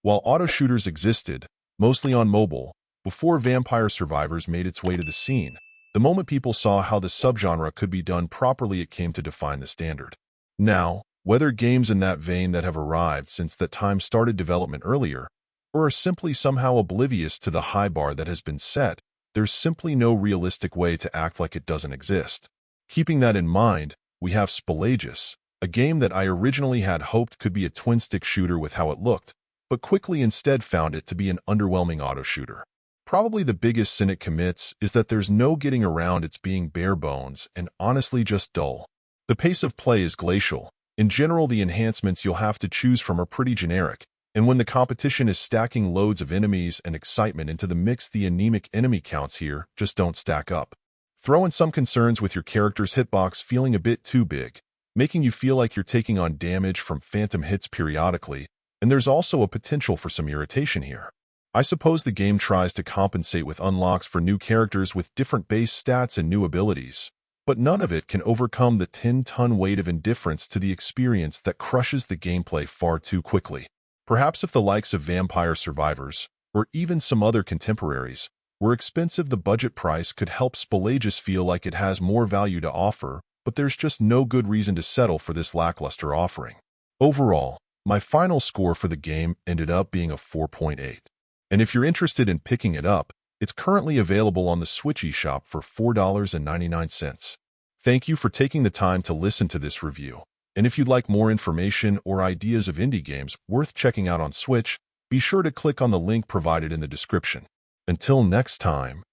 While auto shooters existed, mostly on mobile, before Vampire Survivors made its way to the scene, the moment people saw how the subgenre could be done properly, it came to define the standard. Now, whether games in that vein that have arrived since that time started development earlier, or are simply somehow oblivious to the high bar that has been set, there's simply no realistic way to act like it doesn't exist. Keeping that in mind, we have Spellagis, a game that I originally had hoped could be a twin-stick shooter with how it looked, but quickly instead found it to be an underwhelming auto shooter. Probably the biggest sin it commits is that there's no getting around its being bare bones and honestly just dull. The pace of play is glacial. In general, the enhancements you'll have to choose from are pretty generic, and when the competition is stacking loads of enemies and excitement into the mix, the anemic enemy counts here just don't stack up. Throw in some concerns with your character's hitbox feeling a bit too big, making you feel like you're taking on damage from phantom hits periodically, and there's also a potential for some irritation here. I suppose the game tries to compensate with unlocks for new characters with different base stats and new abilities, but none of it can overcome the 10-ton weight of indifference to the experience that crushes the gameplay far too quickly. Perhaps if the likes of Vampire Survivors, or even some other contemporaries, were expensive, the budget price could help Spellagis feel like it has more value to offer, but there's just no good reason to settle for this lackluster offering. Overall, my final score for the game ended up being a 4.8. And if you're interested in picking it up, it's currently available on the Switch eShop for $4.99. Thank you for taking the time to listen to this review. And if you'd like more information or ideas of indie games worth checking out on Switch, be sure to click on the link provided in the description. Until next time.